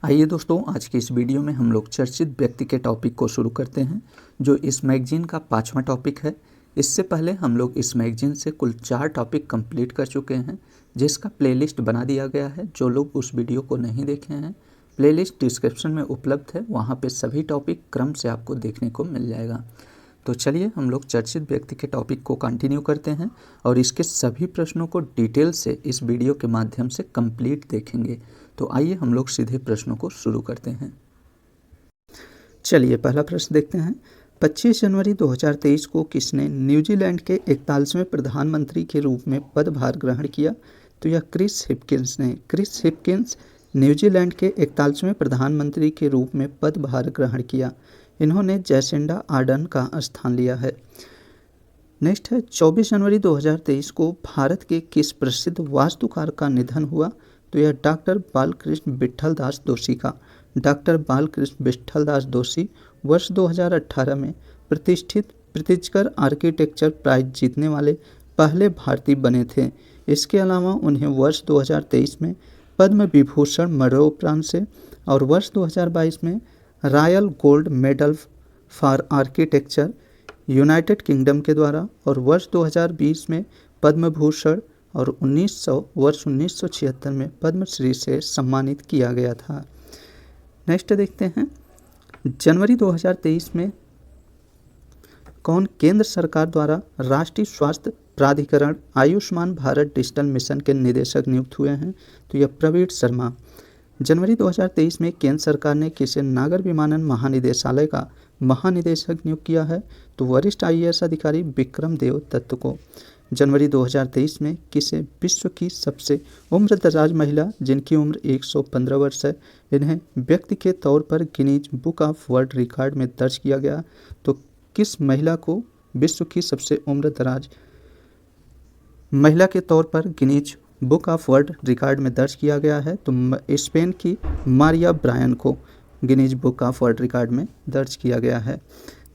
आइए दोस्तों, आज की इस वीडियो में हम लोग चर्चित व्यक्ति के टॉपिक को शुरू करते हैं, जो इस मैगजीन का 5वां टॉपिक है। इससे पहले हम लोग इस मैगजीन से कुल 4 टॉपिक कंप्लीट कर चुके हैं, जिसका प्लेलिस्ट बना दिया गया है। जो लोग उस वीडियो को नहीं देखे हैं, प्लेलिस्ट डिस्क्रिप्शन में उपलब्ध है, वहाँ पे सभी टॉपिक क्रम से आपको देखने को मिल जाएगा। तो चलिए हम लोग चर्चित व्यक्ति के टॉपिक को कंटिन्यू करते हैं और इसके सभी प्रश्नों को डिटेल से इस वीडियो के माध्यम से कंप्लीट देखेंगे। तो आइए हम लोग सीधे प्रश्नों को शुरू करते हैं। चलिए पहला प्रश्न देखते हैं। 25 जनवरी 2023 को किसने न्यूजीलैंड के 41वें प्रधानमंत्री के रूप में पदभार ग्रहण किया? तो यह क्रिस हिपकिंस ने। क्रिस हिपकिंस न्यूजीलैंड के 41वें प्रधानमंत्री के रूप में पदभार ग्रहण किया। इन्होंने जैसिंडा आर्डन का स्थान लिया है। नेक्स्ट है, 24 जनवरी 2023 को भारत के किस प्रसिद्ध वास्तुकार का निधन हुआ? तो यह डॉक्टर बालकृष्ण विट्ठलदास दोषी का। डॉक्टर बालकृष्ण विट्ठलदास दोषी वर्ष 2018 में प्रतिष्ठित प्रित्जकर आर्किटेक्चर प्राइज जीतने वाले पहले भारतीय बने थे। इसके अलावा उन्हें वर्ष 2023 में पद्म विभूषण मरणोपरांत से और वर्ष 2022 में royal gold medal for architecture United kingdom के द्वारा और वर्ष 2020 में पद्म भूषण और वर्ष 1976 में पद्मश्री से सम्मानित किया गया था। नेक्स्ट देखते हैं, जनवरी 2023 में कौन केंद्र सरकार द्वारा राष्ट्रीय स्वास्थ्य प्राधिकरण आयुष्मान भारत डिजिटल मिशन के निदेशक नियुक्त हुए हैं? तो यह प्रवीण शर्मा। जनवरी 2023 में केंद्र सरकार ने किसे नागर विमानन महानिदेशालय का महानिदेशक नियुक्त किया है? तो वरिष्ठ IAS अधिकारी विक्रम देव दत्त को। जनवरी 2023 में किसे विश्व की सबसे उम्रदराज महिला, जिनकी उम्र 115 वर्ष है, इन्हें व्यक्ति के तौर पर Guinness book of world record में दर्ज किया गया? तो किस महिला को विश्व की सबसे उम्रदराज महिला के तौर पर Guinness book of world record में दर्ज किया गया है? तो स्पेन की मारिया ब्रायन को Guinness book of world record में दर्ज किया गया है।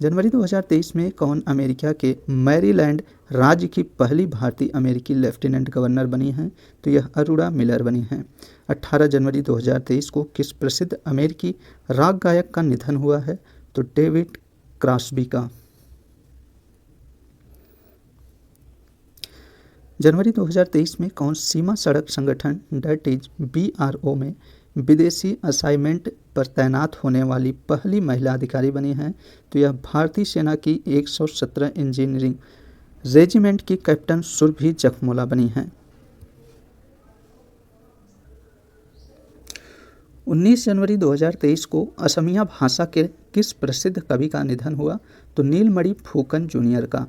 जनवरी 2023 में कौन अमेरिका के मैरीलैंड राज्य की पहली भारतीय अमेरिकी लेफ्टिनेंट गवर्नर बनी हैं? तो यह अरोरा मिलर बनी हैं। 18 जनवरी 2023 को किस प्रसिद्ध अमेरिकी रॉक गायक का निधन हुआ है? तो डेविड क्रॉस्बी का। जनवरी 2023 में कौन सीमा सड़क संगठन डेट इज BRO में विदेशी असाइनमेंट पर तैनात होने वाली पहली महिला अधिकारी बनी हैं? तो यह भारतीय सेना की 117 इंजीनियरिंग रेजिमेंट की कैप्टन सुरभि जखमोला बनी हैं। 19 जनवरी 2023 को असमिया भाषा के किस प्रसिद्ध कवि का निधन हुआ? तो नीलमणि फुकन जूनियर का।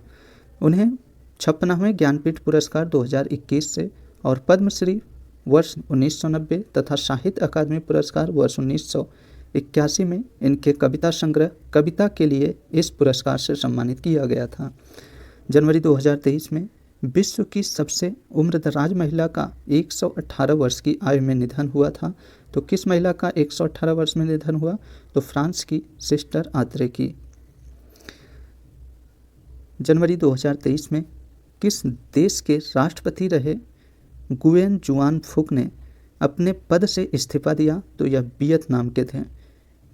उन्हें 56वें ज्ञानपीठ पुरस्कार 2021 से और पद्मश्री वर्ष 1990 तथा साहित्य अकादमी पुरस्कार वर्ष 1981 में इनके कविता संग्रह कविता के लिए इस पुरस्कार से सम्मानित किया गया था। जनवरी 2023 में विश्व की सबसे उम्रदराज महिला का 118 वर्ष की आयु में निधन हुआ था। तो किस महिला का 118 वर्ष में निधन हुआ? तो फ्रांस की सिस्टर आद्रे की। जनवरी 2023 में किस देश के राष्ट्रपति रहे गुयेन जुआन फुक ने अपने पद से इस्तीफा दिया? तो यह वियतनाम के थे।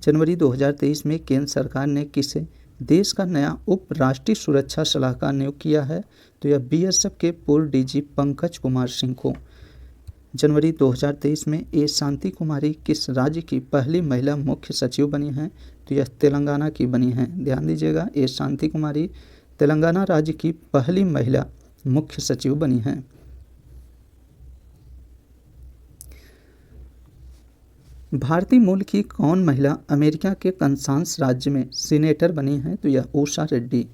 जनवरी 2023 में केंद्र सरकार ने किसे देश का नया उप राष्ट्रीय सुरक्षा सलाहकार नियुक्त किया है? तो यह BSF के पूर्व DG पंकज कुमार सिंह को। जनवरी 2023 में ए शांति कुमारी किस राज्य की पहली महिला मुख्य सचिव बनी हैं? तो यह तेलंगाना की बनी हैं। ध्यान दीजिएगा, ए शांति कुमारी तेलंगाना राज्य की पहली महिला मुख्य सचिव बनी हैं। भारतीय मूल की कौन महिला अमेरिका के कनसास राज्य में सीनेटर बनी है? तो यह उषा रेड्डी।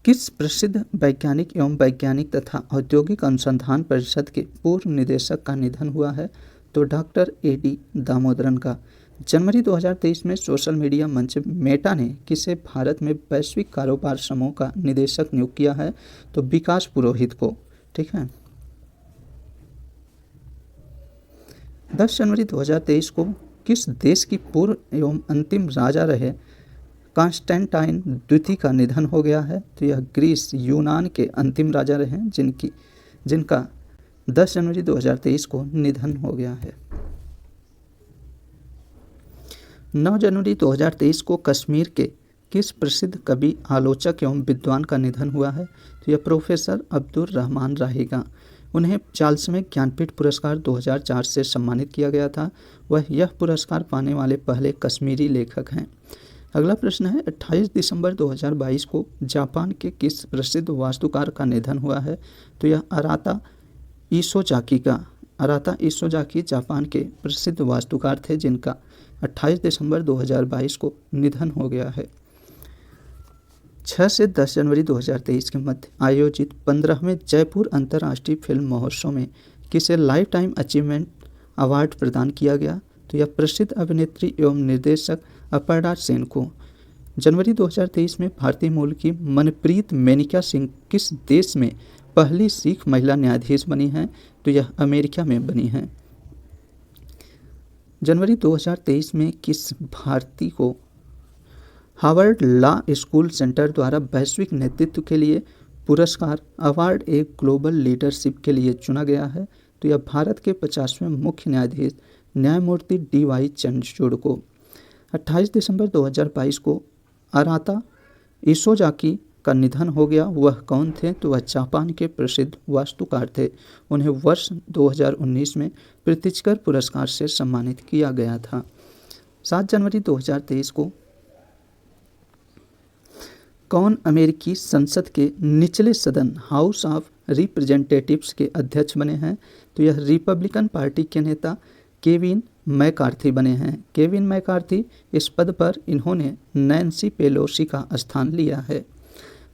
किस प्रसिद्ध वैज्ञानिक एवं वैज्ञानिक तथा औद्योगिक अनुसंधान परिषद के पूर्व निदेशक का निधन हुआ है? तो डॉक्टर AD दामोदरन का। जनवरी 2023 में सोशल मीडिया मंच मेटा ने किसे भारत में वैश्विक कारोबार समूह का निदेशक नियुक्त किया है? तो विकास पुरोहित को। ठीक है। 10 जनवरी 2023 को किस देश की पूर्व एवं अंतिम राजा रहे कॉन्स्टेंटाइन द्वितीय का निधन हो गया है? तो यह ग्रीस यूनान के अंतिम राजा रहे जिनका 10 जनवरी 2023 को निधन हो गया है। 9 जनवरी 2023 को कश्मीर के किस प्रसिद्ध कवि, आलोचक एवं विद्वान का निधन हुआ है? तो यह प्रोफेसर अब्दुल रहमान रहेगा। उन्हें 40वें ज्ञानपीठ पुरस्कार 2004 से सम्मानित किया गया था। वह यह पुरस्कार पाने वाले पहले कश्मीरी लेखक हैं। अगला प्रश्न है, 28 दिसंबर 2022 को जापान के किस प्रसिद्ध वास्तुकार का निधन हुआ है? तो यह अराता इशोजाकी जापान के प्रसिद्ध वास्तुकार थे, जिनका 28 दिसंबर 2022 को निधन हो गया है। 6 से 10 जनवरी 2023 के मध्य आयोजित 15वें जयपुर अंतर्राष्ट्रीय फिल्म महोत्सव में किसे लाइफ टाइम अचीवमेंट अवार्ड प्रदान किया गया? तो यह प्रसिद्ध अभिनेत्री एवं निर्देशक अपर्णा सेन को। जनवरी 2023 में भारतीय मूल की मनप्रीत मेनिका सिंह किस देश में पहली सिख महिला न्यायाधीश बनी हैं? तो यह अमेरिका में बनी हैं। जनवरी 2023 में किस भारतीय को हार्वर्ड लॉ स्कूल सेंटर द्वारा वैश्विक नेतृत्व के लिए पुरस्कार अवार्ड एक ग्लोबल लीडरशिप के लिए चुना गया है? तो यह भारत के 50वें मुख्य न्यायाधीश न्यायमूर्ति DY चंद्रचूड़ को। 28 दिसंबर 2022 को अराता इशोजाकी का निधन हो गया। वह कौन थे? तो वह जापान के प्रसिद्ध वास्तुकार थे। उन्हें वर्ष 2019 में प्रित्जकर पुरस्कार से सम्मानित किया गया था। 7 जनवरी 2023 को कौन अमेरिकी संसद के निचले सदन हाउस ऑफ रिप्रेजेंटेटिव्स के अध्यक्ष बने हैं? तो यह रिपब्लिकन पार्टी के नेता केविन मैकार्थी बने हैं। केविन मैकार्थी, इस पद पर इन्होंने नैन्सी पेलोसी का स्थान लिया है।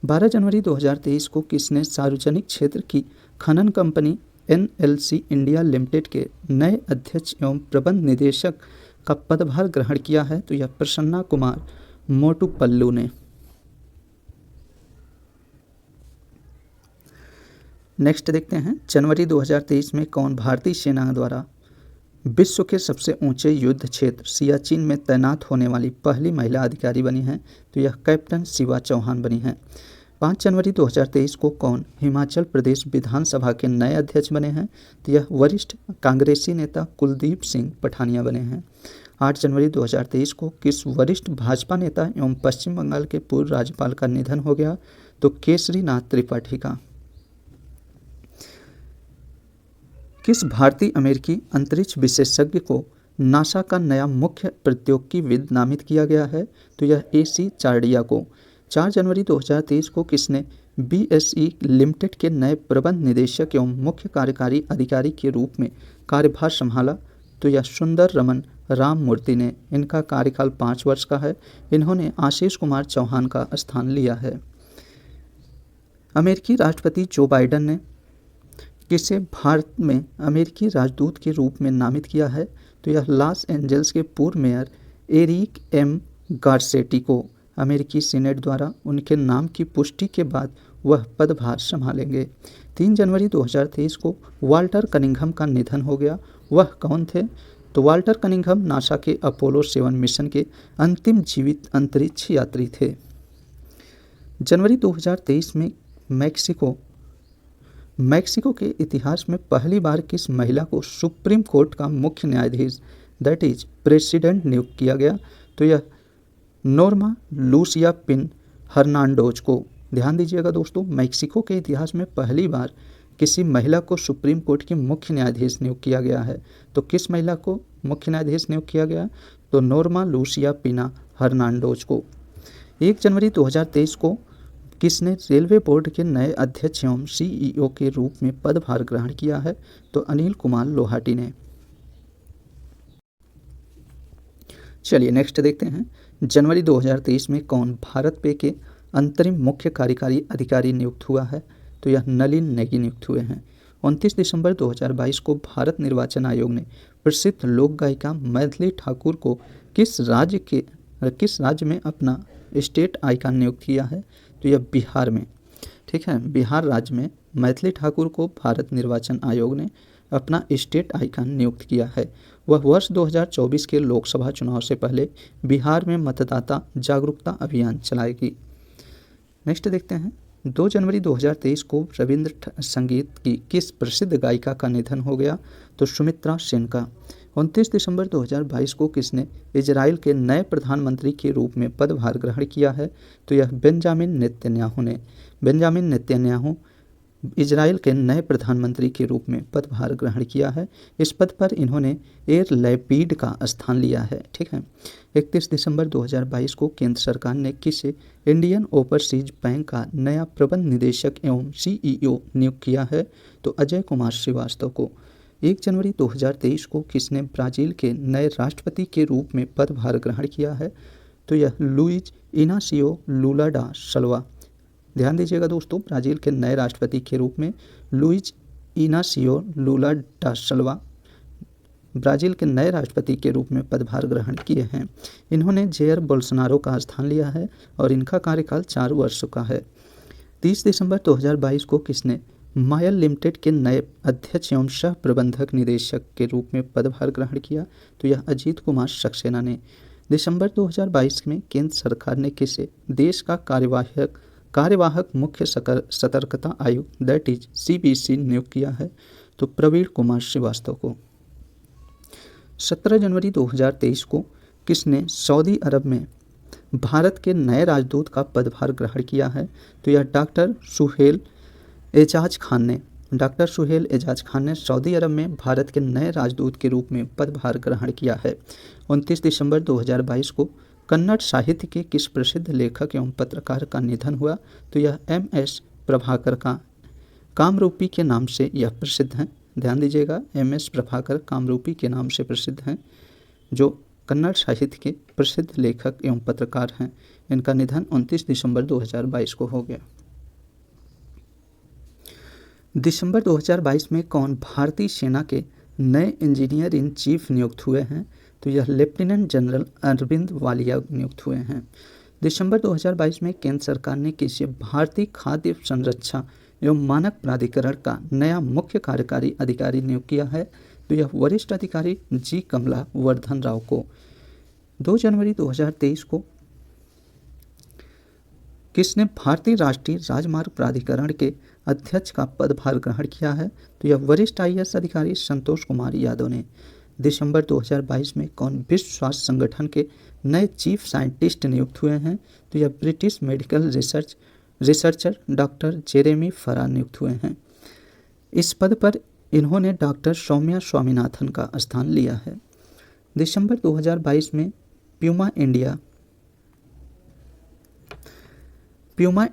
12 जनवरी 2023 को किसने सार्वजनिक क्षेत्र की खनन कंपनी NLC इंडिया लिमिटेड के नए अध्यक्ष एवं प्रबंध निदेशक का पदभार ग्रहण किया है? तो यह प्रसन्ना कुमार मोटुपल्लू ने। नेक्स्ट देखते हैं, जनवरी 2023 में कौन भारतीय सेना द्वारा विश्व के सबसे ऊंचे युद्ध क्षेत्र सियाचिन में तैनात होने वाली पहली महिला अधिकारी बनी हैं? तो यह कैप्टन शिवा चौहान बनी हैं। 5 जनवरी 2023 को कौन हिमाचल प्रदेश विधानसभा के नए अध्यक्ष बने हैं? तो यह वरिष्ठ कांग्रेसी नेता कुलदीप सिंह पठानिया बने हैं। 8 जनवरी 2023 को किस वरिष्ठ भाजपा नेता एवं पश्चिम बंगाल के पूर्व राज्यपाल का निधन हो गया? तो केसरीनाथ त्रिपाठी का। किस भारतीय अमेरिकी अंतरिक्ष विशेषज्ञ को नासा का नया मुख्य प्रौद्योगिकीविद नामित किया गया है? तो यह AC चार्डिया को। 4 जनवरी 2023 को किसने BSE लिमिटेड के नए प्रबंध निदेशक एवं मुख्य कार्यकारी अधिकारी के रूप में कार्यभार संभाला? तो यह सुंदर रमन राममूर्ति ने। इनका कार्यकाल 5 वर्ष का है। इन्होंने आशीष कुमार चौहान का स्थान लिया है। अमेरिकी राष्ट्रपति जो बाइडेन ने किसे भारत में अमेरिकी राजदूत के रूप में नामित किया है? तो यह लॉस एंजल्स के पूर्व मेयर एरिक M गारसेटी को। अमेरिकी सीनेट द्वारा उनके नाम की पुष्टि के बाद वह पदभार संभालेंगे। 3 जनवरी 2023 को वाल्टर कनिंघम का निधन हो गया। वह कौन थे? तो वाल्टर कनिंघम नासा के अपोलो 7 मिशन के अंतिम जीवित अंतरिक्ष यात्री थे। जनवरी 2023 में मैक्सिको के इतिहास में पहली बार किस महिला को सुप्रीम कोर्ट का मुख्य न्यायाधीश दैट इज प्रेसिडेंट नियुक्त किया गया? तो यह नोर्मा लूसिया पिन हर्नांडोज को। ध्यान दीजिएगा दोस्तों, मैक्सिको के इतिहास में पहली बार किसी महिला को सुप्रीम कोर्ट की मुख्य न्यायाधीश नियुक्त किया गया है। तो किस महिला को मुख्य न्यायाधीश नियुक्त किया गया? तो नोर्मा लूसिया पिना हर्नांडोज को। 1 जनवरी 2023 को किसने रेलवे बोर्ड के नए अध्यक्ष एवं CEO के रूप में पदभार ग्रहण किया है? तो अनिल कुमार लोहाटी ने। चलिए नेक्स्ट देखते हैं, जनवरी 2023 में कौन भारत पे के अंतरिम मुख्य कार्यकारी अधिकारी नियुक्त हुआ है? तो यह नलिन नेगी नियुक्त हुए हैं। 29 दिसंबर 2022 को भारत निर्वाचन आयोग ने प्रसिद्ध लोक गायिका मैथिली ठाकुर को किस राज्य में अपना स्टेट आइकन नियुक्त किया है? तो यह बिहार में। ठीक है, बिहार राज्य में मैथिली ठाकुर को भारत निर्वाचन आयोग ने अपना स्टेट आइकन नियुक्त किया है। वह वर्ष 2024 के लोकसभा चुनाव से पहले बिहार में मतदाता जागरूकता अभियान चलाएगी। नेक्स्ट देखते हैं, 2 जनवरी 2023 को रविंद्र संगीत की किस प्रसिद्ध गायिका का निधन हो गया? तो सुमित्रा सेन का। 29 दिसंबर 2022 को किसने इजराइल के नए प्रधानमंत्री के रूप में पदभार ग्रहण किया है? तो यह बेंजामिन नेतन्याहू ने। बेंजामिन नेतन्याहू इजराइल के नए प्रधानमंत्री के रूप में पदभार ग्रहण किया है। इस पद पर इन्होंने एयर लैपिड का स्थान लिया है। ठीक है। 31 दिसंबर 2022 को केंद्र सरकार ने किसे इंडियन ओवरसीज बैंक का नया प्रबंध निदेशक एवं CEO नियुक्त किया है? तो अजय कुमार श्रीवास्तव को। 1 जनवरी 2023 को किसने ब्राज़ील के नए राष्ट्रपति के रूप में पदभार ग्रहण किया है? तो यह लुइज इनासियो लुला डा सिल्वा। ध्यान दीजिएगा दोस्तों, ब्राज़ील के नए राष्ट्रपति के रूप में लुइज इनासियो लुला डा सिल्वा ब्राज़ील के नए राष्ट्रपति के रूप में पदभार ग्रहण किए हैं। इन्होंने जेयर बोल्सोनारो का स्थान लिया है और इनका कार्यकाल 4 वर्ष का है। 30 दिसंबर 2022 को किसने मायल लिमिटेड के नए अध्यक्ष एवं सह प्रबंधक निदेशक के रूप में पदभार ग्रहण किया? तो यह अजीत कुमार सक्सेना ने। दिसंबर 2022 में केंद्र सरकार ने किसे देश का कार्यवाहक मुख्य सतर्कता आयुक्त दैट इज CBC नियुक्त किया है? तो प्रवीण कुमार श्रीवास्तव को। 17 जनवरी 2023 को किसने सऊदी अरब में भारत के नए राजदूत का पदभार ग्रहण किया है? तो यह डॉक्टर सुहेल एजाज खान ने। डॉक्टर सुहेल एजाज खान ने सऊदी अरब में भारत के नए राजदूत के रूप में पदभार ग्रहण किया है। 29 दिसंबर 2022 को कन्नड़ साहित्य के किस प्रसिद्ध लेखक एवं पत्रकार का निधन हुआ? तो यह MS प्रभाकर का कामरूपी के नाम से यह प्रसिद्ध हैं। ध्यान दीजिएगा, MS प्रभाकर कामरूपी के नाम से प्रसिद्ध हैं, जो कन्नड़ साहित्य के प्रसिद्ध लेखक एवं पत्रकार हैं। इनका निधन 29 दिसंबर 2022 को हो गया। दिसंबर 2022 में कौन भारतीय सेना के नए इंजीनियर इन चीफ नियुक्त हुए हैं? तो यह लेफ्टिनेंट जनरल अरविंद वालिया नियुक्त हुए हैं। दिसंबर 2022 में केंद्र सरकार ने किसी भारतीय खाद्य संरक्षा एवं मानक प्राधिकरण का नया मुख्य कार्यकारी अधिकारी नियुक्त किया है? तो यह वरिष्ठ अधिकारी जी कमला वर्धन राव को। 2 जनवरी 2023 को किसने भारतीय राष्ट्रीय राजमार्ग प्राधिकरण के अध्यक्ष का पदभार ग्रहण किया है? तो यह वरिष्ठ IAS अधिकारी संतोष कुमार यादव ने। दिसंबर 2022 में कौन विश्व स्वास्थ्य संगठन के नए चीफ साइंटिस्ट नियुक्त हुए हैं? तो यह British medical researcher doctor Jeremy फरा नियुक्त हुए हैं। इस पद पर इन्होंने डॉक्टर सौम्या स्वामीनाथन का स्थान लिया है। दिसंबर 2022 में प्यूमा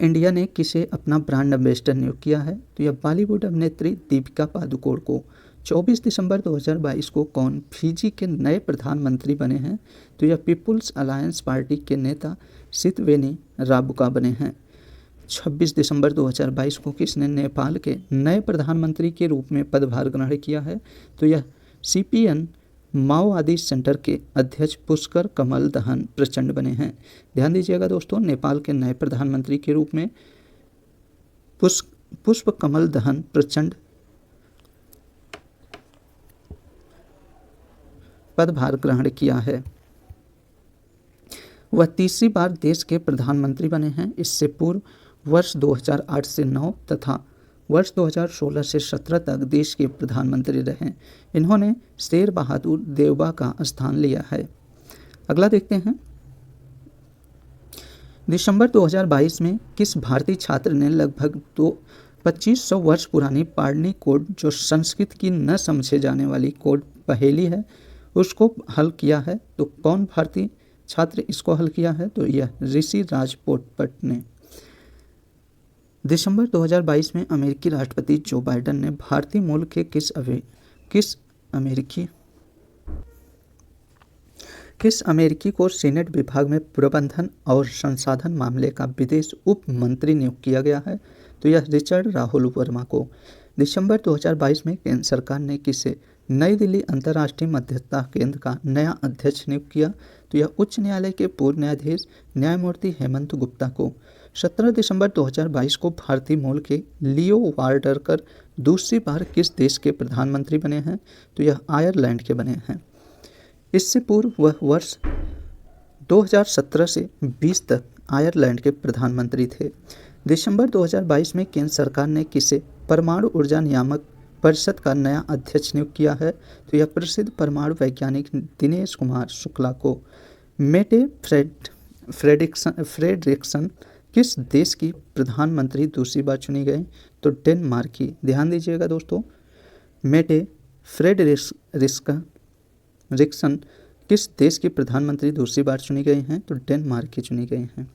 इंडिया ने किसे अपना ब्रांड एम्बेसडर नियुक्त किया है? तो यह बॉलीवुड अभिनेत्री दीपिका पादुकोण को। 24 दिसंबर 2022 को कौन फिजी के नए प्रधानमंत्री बने हैं? तो यह पीपुल्स अलायंस पार्टी के नेता सितवेनी राबुका बने हैं। 26 दिसंबर 2022 को किसने नेपाल के नए प्रधानमंत्री के रूप में पदभार ग्रहण किया है? तो यह CPN माओवादी सेंटर के अध्यक्ष पुष्कर कमल दहन प्रचंड बने हैं। ध्यान दीजिएगा दोस्तों, नेपाल के नए प्रधानमंत्री के रूप में पुष्प कमल दहन प्रचंड पदभार ग्रहण किया है। वह तीसरी बार देश के प्रधानमंत्री बने हैं। इससे पूर्व वर्ष 2008 से 9 तथा वर्ष 2016 से 17 तक देश के प्रधानमंत्री रहे। इन्होंने शेर बहादुर देवबा का स्थान लिया है। अगला देखते हैं। दिसंबर 2022 में किस भारतीय छात्र ने लगभग 2500 वर्ष पुरानी पाणिनि कोड, जो संस्कृत की न समझे जाने वाली कोड पहेली है, उसको हल किया है? तो कौन भारतीय छात्र इसको हल किया है? तो यह ऋषि राज पोटपट ने। दिसंबर 2022 में अमेरिकी राष्ट्रपति जो बाइडेन ने भारतीय मूल के किस अमेरिकी को सीनेट विभाग में प्रबंधन और संसाधन मामले का विदेश उप मंत्री नियुक्त किया गया है? तो यह रिचर्ड राहुल वर्मा को। दिसंबर 2022 में केंद्र सरकार ने किसे नई दिल्ली अंतर्राष्ट्रीय मध्यस्थता केंद्र का नया अध्यक्ष नियुक्त किया? तो यह उच्च न्यायालय के पूर्व न्यायाधीश न्यायमूर्ति हेमंत गुप्ता को। 17 दिसंबर 2022 को भारतीय मूल के लियो वार्डरकर दूसरी बार किस देश के प्रधानमंत्री बने हैं? तो यह आयरलैंड के बने हैं। इससे पूर्व वह वर्ष 2017 से 20 तक आयरलैंड के प्रधानमंत्री थे। दिसंबर 2022 में केंद्र सरकार ने किसे परमाणु ऊर्जा नियामक परिषद का नया अध्यक्ष नियुक्त किया है? तो यह प्रसिद्ध परमाणु वैज्ञानिक दिनेश कुमार शुक्ला को। मेटे फ्रेडरिक्सन किस देश की प्रधानमंत्री दूसरी बार चुनी गई? तो डेनमार्क की। ध्यान दीजिएगा दोस्तों, मेटे फ्रेडरिक्सन किस देश की प्रधानमंत्री दूसरी बार चुनी गई हैं? तो डेनमार्क की चुनी गई हैं।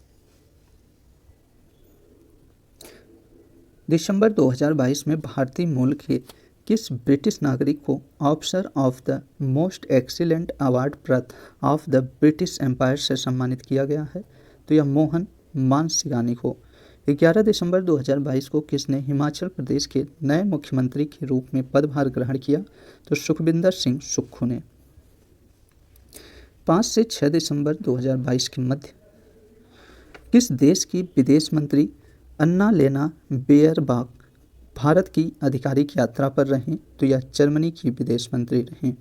दिसंबर 2022 में भारतीय मूल के किस ब्रिटिश नागरिक को officer of the most excellent award प्राप्त ऑफ द ब्रिटिश एम्पायर से सम्मानित किया गया है? तो यह मोहन मानसिंघानी को। 11 दिसंबर 2022 को किसने हिमाचल प्रदेश के नए मुख्यमंत्री के रूप में पदभार ग्रहण किया? तो सुखविंदर सिंह सुक्खू ने। 5 से 6 दिसंबर 2022 के मध्य किस देश की विदेश मंत्री अन्नालेना बेयरबाक भारत की आधिकारिक यात्रा पर रहें? तो यह जर्मनी की विदेश मंत्री रहें।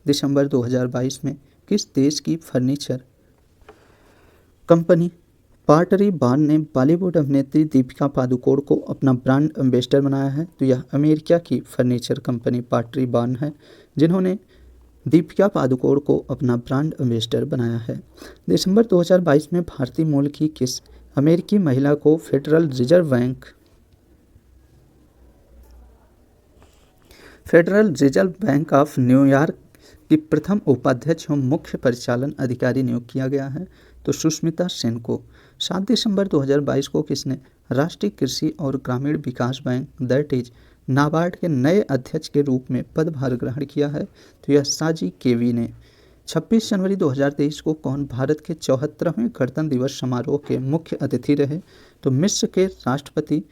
दिसंबर 2022 में किस देश की फर्नीचर कंपनी पाटरी बार्न ने बॉलीवुड अभिनेत्री दीपिका पादुकोण को अपना ब्रांड एम्बेसडर बनाया है? तो यह अमेरिका की फर्नीचर कंपनी पाटरी बार्न है जिन्होंने दीपिका पादुकोण को अपना ब्रांड एम्बेसडर बनाया है। दिसंबर 2022 में भारतीय मूल की किस अमेरिकी महिला को federal reserve bank of New York की प्रथम उपाध्यक्ष एवं मुख्य परिचालन अधिकारी नियुक्त किया गया है? तो सुष्मिता सेन को। 7 दिसंबर 2022 को किसने राष्ट्रीय कृषि और ग्रामीण विकास बैंक दैट इज नाबार्ड के नए अध्यक्ष के रूप में पदभार ग्रहण किया है? तो यह साजी केवी ने। 26 जनवरी 2023 को कौन भारत के 74वें गणतंत्र दिवस समारोह के मुख्य अतिथि रहे? तो मिस्र के राष्ट्रपति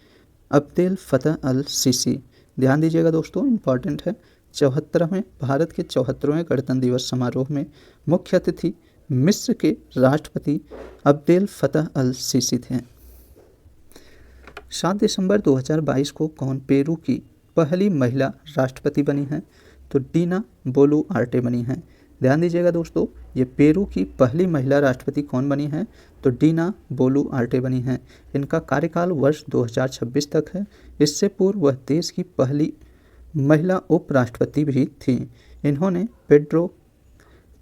अब्देल फतह अल सीसी। ध्यान दीजिएगा दोस्तों, इंपॉर्टेंट है। 74वें भारत के 74वें गणतंत्र दिवस समारोह में मुख्य अतिथि मिस्र के राष्ट्रपति अब्देल फतह अल सीसी थे। 7 दिसंबर 2022 को कौन पेरू की पहली महिला राष्ट्रपति बनी है? तो डीना बोलुआर्टे बनी हैं। ध्यान दीजिएगा दोस्तों, ये पेरू की पहली महिला राष्ट्रपति कौन बनी है? तो डीना बोलुआर्टे बनी हैं। इनका कार्यकाल वर्ष 2026 तक है। इससे पूर्व वह देश की पहली महिला उपराष्ट्रपति भी थी। इन्होंने पेड्रो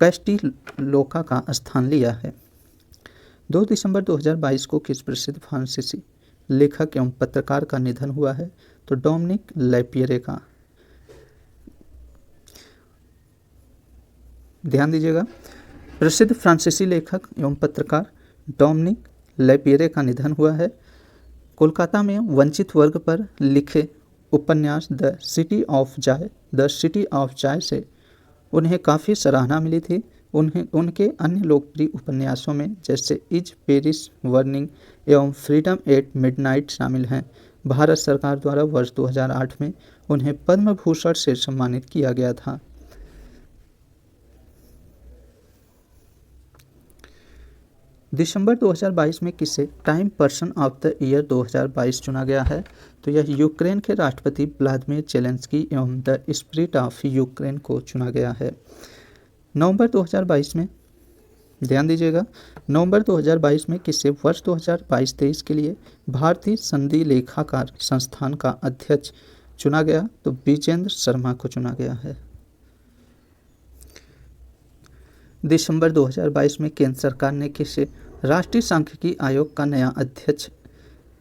कैस्टिलोका का स्थान लिया है। 2 दिसंबर 2022 को किस प्रसिद्ध फ्रांसीसी लेखक एवं पत्रकार का निधन हुआ है? तो डोमिनिक लैपियरे का। ध्यान दीजिएगा, प्रसिद्ध फ्रांसीसी लेखक एवं पत्रकार डोमिनिक लैपियरे का निधन हुआ है। कोलकाता में वंचित वर्ग पर लिखे उपन्यास द सिटी ऑफ जाय से उन्हें काफ़ी सराहना मिली थी। उनके अन्य लोकप्रिय उपन्यासों में जैसे इज पेरिस बर्निंग एवं फ्रीडम एट मिडनाइट शामिल हैं। भारत सरकार द्वारा वर्ष 2008 में उन्हें पद्म भूषण से सम्मानित किया गया था। दिसंबर 2022 में किसे time person of the year 2022 चुना गया है? तो यह यूक्रेन के राष्ट्रपति व्लादिमीर जेलेंस्की एवं द स्पिरिट ऑफ यूक्रेन को चुना गया है। नवंबर 2022 में, ध्यान दीजिएगा, नवंबर 2022 में किसे वर्ष 2022-23 के लिए भारतीय संधि लेखाकार संस्थान का अध्यक्ष चुना गया? तो विजेंद्र शर्मा को चुना गया है। दिसंबर 2022 में केंद्र सरकार ने किसे राष्ट्रीय सांख्यिकी आयोग का नया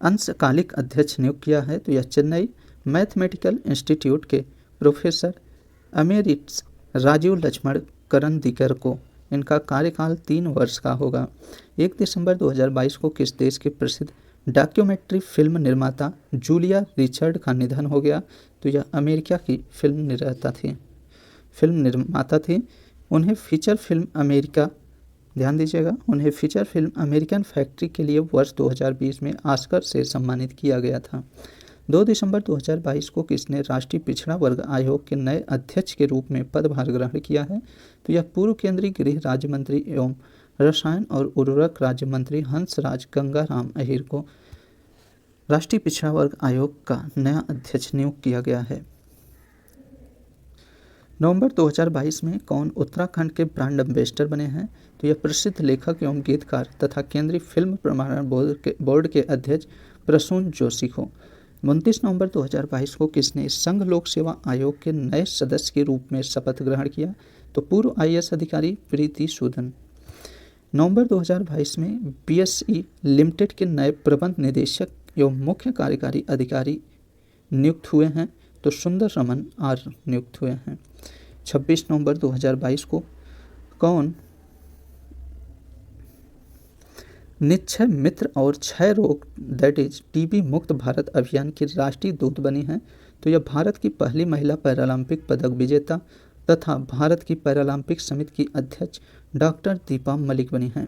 अंशकालिक अध्यक्ष नियुक्त किया है? तो यह चेन्नई मैथमेटिकल इंस्टीट्यूट के प्रोफेसर अमेरिटस राजीव लक्ष्मण करंदीकर को। इनका कार्यकाल 3 वर्ष का होगा। 1 दिसंबर 2022 को किस देश के प्रसिद्ध डॉक्यूमेंट्री फिल्म निर्माता जूलिया रिचर्ड का निधन हो गया? तो यह अमेरिका की फिल्म निर्माता थी। उन्हें फीचर फिल्म अमेरिकन फैक्ट्री के लिए वर्ष 2020 में ऑस्कर से सम्मानित किया गया था। 2 दिसंबर 2022 को किसने राष्ट्रीय पिछड़ा वर्ग आयोग के नए अध्यक्ष के रूप में पदभार ग्रहण किया है? तो यह पूर्व केंद्रीय गृह राज्य मंत्री एवं रसायन और उर्वरक राज्य मंत्री हंसराज गंगाराम अहीर को राष्ट्रीय पिछड़ा वर्ग आयोग का नया अध्यक्ष नियुक्त किया गया है। नवंबर 2022 में कौन उत्तराखंड के ब्रांड एम्बेसडर बने हैं? तो यह प्रसिद्ध लेखक एवं गीतकार तथा केंद्रीय फिल्म प्रमाणन बोर्ड के अध्यक्ष प्रसून जोशी को। 29 नवंबर 2022 को किसने संघ लोक सेवा आयोग के नए सदस्य के रूप में शपथ ग्रहण किया? तो पूर्व आईएएस अधिकारी प्रीति सूदन। नवंबर 2022 में बीएसई लिमिटेड के नए प्रबंध निदेशक एवं मुख्य कार्यकारी अधिकारी नियुक्त हुए हैं। तो सुंदर रमन आर नियुक्त हुए हैं। 26 नवंबर 2022 को कौन निक्षय मित्र और क्षय रोग दैट इज टीबी मुक्त भारत अभियान की राष्ट्रीय दूत बनी हैं? तो यह भारत की पहली महिला पैरालंपिक पदक विजेता तथा भारत की पैरालंपिक समिति की अध्यक्ष डॉक्टर दीपा मलिक बनी हैं।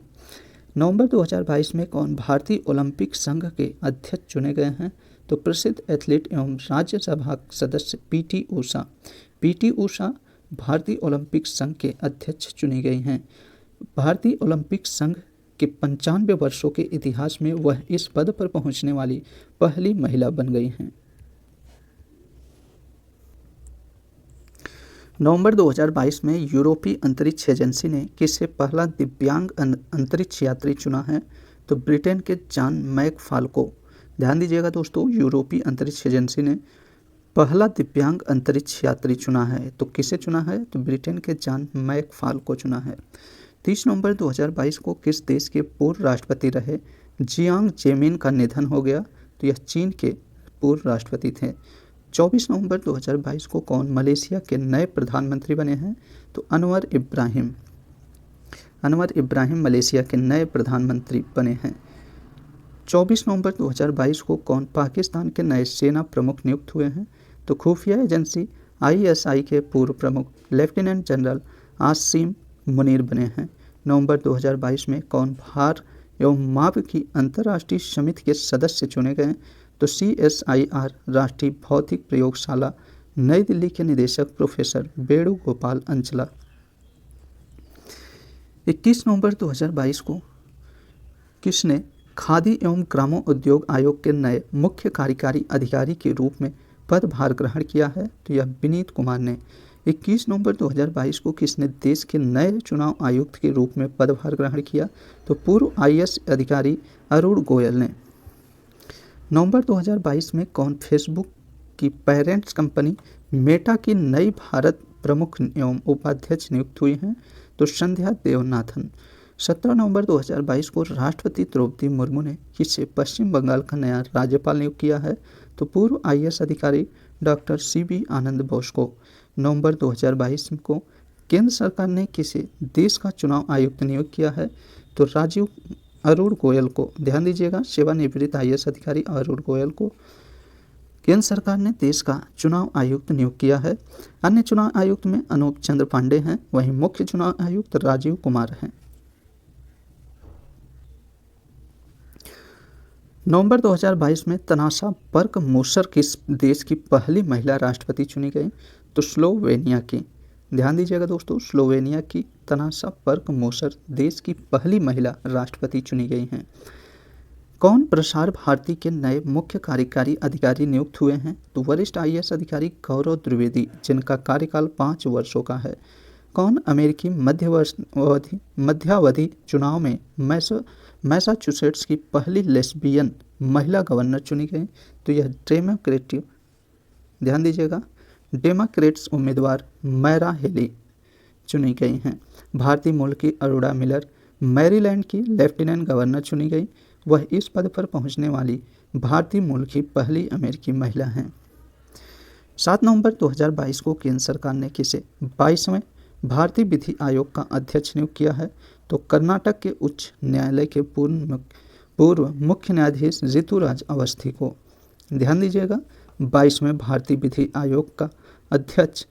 नवंबर 2022 में कौन भारतीय ओलंपिक संघ के अध्यक्ष चुने गए हैं? तो प्रसिद्ध एथलीट एवं राज्यसभा सदस्य पीटी ऊषा। पीटी ऊषा भारतीय ओलंपिक संघ के अध्यक्ष चुनी गई हैं। भारतीय ओलंपिक संघ के 95 वर्षों के इतिहास में वह इस पद पर पहुंचने वाली पहली महिला बन गई हैं। नवंबर 2022 में यूरोपीय अंतरिक्ष एजेंसी ने किसे पहला दिव्यांग अंतरिक्ष यात्री चुना है? तो ब्रिटेन के जॉन मैकफॉल को। ध्यान दीजिएगा दोस्तों, यूरोपीय अंतरिक्ष एजेंसी ने पहला दिव्यांग अंतरिक्ष यात्री चुना है। तो किसे चुना है? तो ब्रिटेन के जॉन मैकफॉल को चुना है। 30 नवंबर 2022 को किस देश के पूर्व राष्ट्रपति रहे जियांग जेमिन का निधन हो गया? तो यह चीन के पूर्व राष्ट्रपति थे। 24 नवंबर 2022 को कौन मलेशिया के नए प्रधानमंत्री बने हैं? तो अनवर इब्राहिम। अनवर इब्राहिम मलेशिया के नए प्रधानमंत्री बने हैं। 24 नवंबर 2022 को कौन पाकिस्तान के नए सेना प्रमुख नियुक्त हुए हैं? तो खुफिया एजेंसी आईएसआई के पूर्व प्रमुख लेफ्टिनेंट जनरल आसिम मुनीर बने हैं। नवंबर 2022 में कौन भार एवं माप की अंतर्राष्ट्रीय समिति के सदस्य चुने गए? तो CSIR राष्ट्रीय भौतिक प्रयोगशाला नई दिल्ली के निदेशक प्रोफेसर वेणुगोपाल अंचला। 21 नवंबर 2022 को किसने खादी एवं ग्रामोद्योग आयोग के नए मुख्य कार्यकारी अधिकारी के रूप में पदभार ग्रहण किया है? तो यह विनीत कुमार ने। 21 नवंबर 2022 को किसने देश के नए चुनाव आयुक्त के रूप में पदभार ग्रहण किया? तो पूर्व आईएएस अधिकारी अरुण गोयल ने। नवंबर 2022 में कौन फेसबुक की पेरेंट्स कंपनी मेटा की नई भारत प्रमुख एवं उपाध्यक्ष नियुक्त हुई हैं? तो संध्या देवनाथन। 17 नवंबर 2022 को राष्ट्रपति द्रौपदी मुर्मू ने किसे पश्चिम बंगाल का नया राज्यपाल नियुक्त किया है? तो पूर्व आईएएस अधिकारी डॉक्टर CB आनंद बोस को। नवंबर 2022 को केंद्र सरकार ने किसे देश का चुनाव आयुक्त नियुक्त किया है? तो राजीव अरुण गोयल को। ध्यान दीजिएगा, सेवानिवृत्त आईएएस अधिकारी अरुण गोयल को केंद्र सरकार ने देश का चुनाव आयुक्त नियुक्त किया है। अन्य चुनाव आयुक्त में अनूप चंद्र पांडे हैं, वहीं मुख्य चुनाव आयुक्त राजीव कुमार हैं। नवंबर 2022 में तनासा बर्क मूसर किस देश की पहली महिला राष्ट्रपति चुनी गई? तो स्लोवेनिया की। ध्यान दीजिएगा दोस्तों, स्लोवेनिया की तनासा बर्क मूसर देश की पहली महिला राष्ट्रपति चुनी गई हैं। कौन प्रसार भारती के नए मुख्य कार्यकारी अधिकारी नियुक्त हुए हैं? तो वरिष्ठ आईएएस अधिकारी गौरव द्विवेदी, जिनका कार्यकाल 5 वर्षों का है। कौन अमेरिकी मध्यावधि चुनाव में मैसाचुसेट्स की पहली लेस्बियन महिला गवर्नर चुनी गई? तो यह ध्यान दीजिएगा, डेमोक्रेट्स उम्मीदवार मैरा हेली चुनी गई हैं। भारतीय मूल की अरोड़ा मिलर मैरीलैंड की लेफ्टिनेंट गवर्नर चुनी गई। वह इस पद पर पहुंचने वाली भारतीय मूल की पहली अमेरिकी महिला हैं। 7 नवंबर 2022 को केंद्र सरकार ने किसे 22वें भारतीय विधि आयोग का अध्यक्ष नियुक्त किया है? तो कर्नाटक के उच्च न्यायालय के पूर्व मुख्य न्यायाधीश ऋतुराज अवस्थी को। ध्यान दीजिएगा, 22वें भारतीय विधि आयोग का अध्यक्ष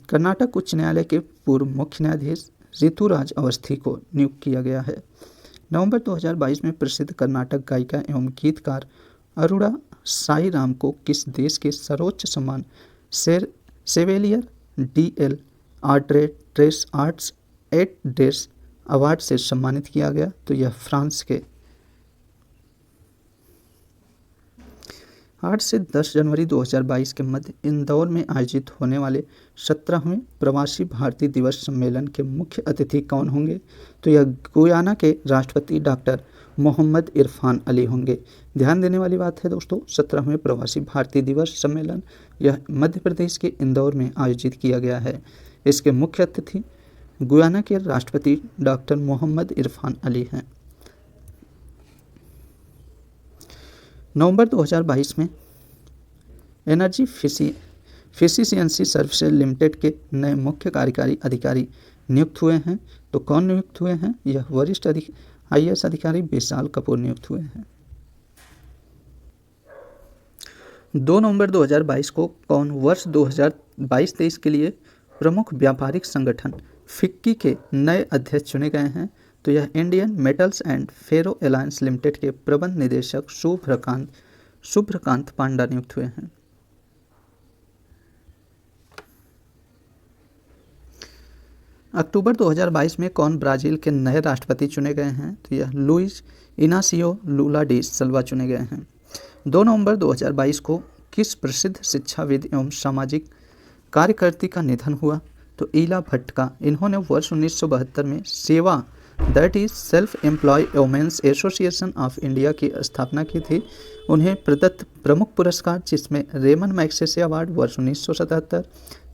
कर्नाटक उच्च न्यायालय के पूर्व मुख्य न्यायाधीश ऋतुराज अवस्थी को नियुक्त किया गया है। नवंबर 2022 में प्रसिद्ध कर्नाटक गायिका एवं गीतकार अरुणा साई राम को किस देश के सर्वोच्च सम्मान सेवेलियर DL आर्ट्रेस आर्ट्स 8 डेज अवार्ड से सम्मानित किया गया? तो यह फ्रांस के। 8 से 10 जनवरी 2022 के मध्य इंदौर में आयोजित होने वाले 17वें प्रवासी भारतीय दिवस सम्मेलन के मुख्य अतिथि कौन होंगे? तो यह गुयाना के राष्ट्रपति डॉक्टर मोहम्मद इरफान अली होंगे। ध्यान देने वाली बात है दोस्तों, 17वें प्रवासी भारतीय दिवस सम्मेलन यह मध्य प्रदेश के इंदौर में आयोजित किया गया है। इसके मुख्य अतिथि गुयाना के राष्ट्रपति डॉक्टर मोहम्मद इरफान अली हैं। नवंबर 2022 में एनर्जी फिशिएंसी सर्विसेज लिमिटेड के नए मुख्य कार्यकारी अधिकारी नियुक्त हुए हैं। तो कौन नियुक्त हुए हैं? यह वरिष्ठ IAS अधिकारी विशाल कपूर नियुक्त हुए हैं। 2 नवंबर 2022 को कौन वर्ष 2022-23 के लिए प्रमुख व्यापारिक संगठन फिक्की के नए अध्यक्ष चुने गए हैं? तो यह Indian metals and ferro alloys limited के प्रबंध निदेशक शुभ्रकांत पांडा नियुक्त हुए हैं। अक्टूबर 2022 में कौन ब्राज़ील के नए राष्ट्रपति चुने गए हैं? तो यह लुइस इनासियो लुला डी सिल्वा चुने गए हैं। 2 नवंबर 2022 को किस प्रसिद्ध शिक्षाविद एवं सामाजिक कार्यकर्ती का निधन हुआ? तो ईला भट्ट का। इन्होंने वर्ष 1972 में सेवा that is self employ women's association of India की स्थापना की थी। उन्हें प्रदत्त प्रमुख पुरस्कार जिसमें रेमन मैग्सेसे अवार्ड वर्ष 1977,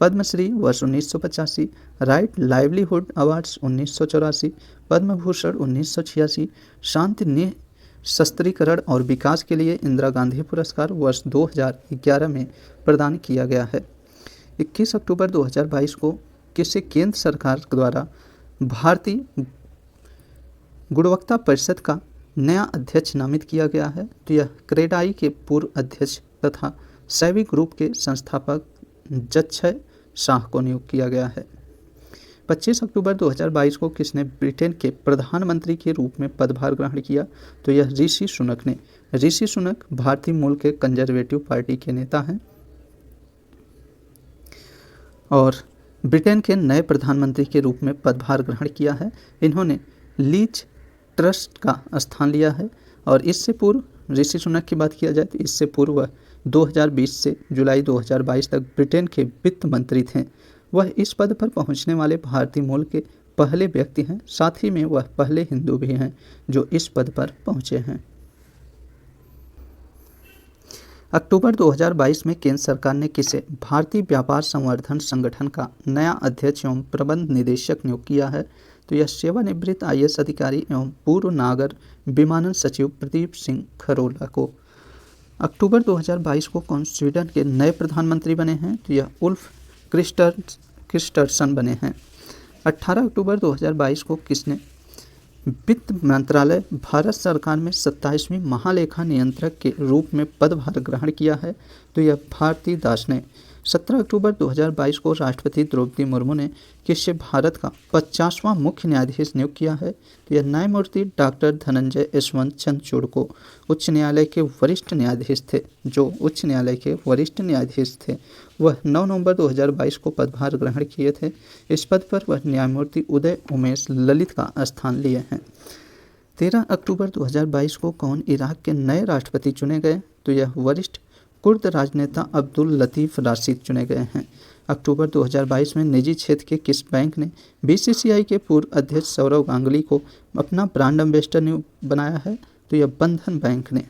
पद्मश्री वर्ष 1985, right livelihood awards 1984, Padma Bhushan 1986, शांति निःशस्त्रीकरण और विकास के लिए इंदिरा गांधी पुरस्कार वर्ष 2011 में प्रदान किया गया है। 21 अक्टूबर 2022 को किसे केंद्र सरकार द्वारा भारतीय गुणवत्ता परिषद का नया अध्यक्ष नामित किया गया है? तो यह क्रेडाई के पूर्व अध्यक्ष तथा सैवी ग्रुप के संस्थापक जक्षय शाह को नियुक्त किया गया है। 25 अक्टूबर 2022 को किसने ब्रिटेन के प्रधानमंत्री के रूप में पदभार ग्रहण किया? तो यह ऋषि सुनक ने। ऋषि सुनक भारतीय मूल के कंजर्वेटिव पार्टी के नेता हैं और ब्रिटेन के नए प्रधानमंत्री के रूप में पदभार ग्रहण किया है। इन्होंने लीज ट्रस्ट का स्थान लिया है और इससे पूर्व ऋषि सुनक की बात किया जाए तो इससे पूर्व 2020 से जुलाई 2022 तक ब्रिटेन के वित्त मंत्री थे। वह इस पद पर पहुंचने वाले भारतीय मूल के पहले व्यक्ति हैं। साथ ही में वह पहले हिंदू भी हैं जो इस पद पर पहुंचे हैं। अक्टूबर 2022 में केंद्र सरकार ने किसे भारतीय व्यापार संवर्धन संगठन का नया अध्यक्ष एवं प्रबंध निदेशक नियुक्त किया है? तो यह सेवानिवृत्त IAS अधिकारी एवं पूर्व नागर विमानन सचिव प्रदीप सिंह खरोला को। अक्टूबर 2022 को कौन स्वीडन के नए प्रधानमंत्री बने हैं? तो यह उल्फ क्रिस्टर्सन बने हैं। 18 अक्टूबर 2022 को किसने वित्त मंत्रालय भारत सरकार में 27वीं महालेखा नियंत्रक के रूप में पदभार ग्रहण किया है? तो यह भारती दास ने। 17 अक्टूबर 2022 को राष्ट्रपति द्रौपदी मुर्मू ने किससे भारत का 50वां मुख्य न्यायाधीश नियुक्त किया है? तो यह न्यायमूर्ति डॉक्टर धनंजय यशवंत चंद्रचूड़ को उच्च न्यायालय के वरिष्ठ न्यायाधीश थे वह 9 नवंबर 2022 को पदभार ग्रहण किए थे। इस पद पर वह न्यायमूर्ति उदय उमेश ललित का स्थान लिए हैं। 13 अक्टूबर 2022 को कौन इराक के नए राष्ट्रपति चुने गए? तो यह वरिष्ठ कुर्द राजनेता अब्दुल लतीफ़ राशिद चुने गए हैं। अक्टूबर 2022 में निजी क्षेत्र के किस बैंक ने BCCI के पूर्व अध्यक्ष सौरव गांगुली को अपना ब्रांड एम्बेसडर बनाया है? तो यह बंधन बैंक ने।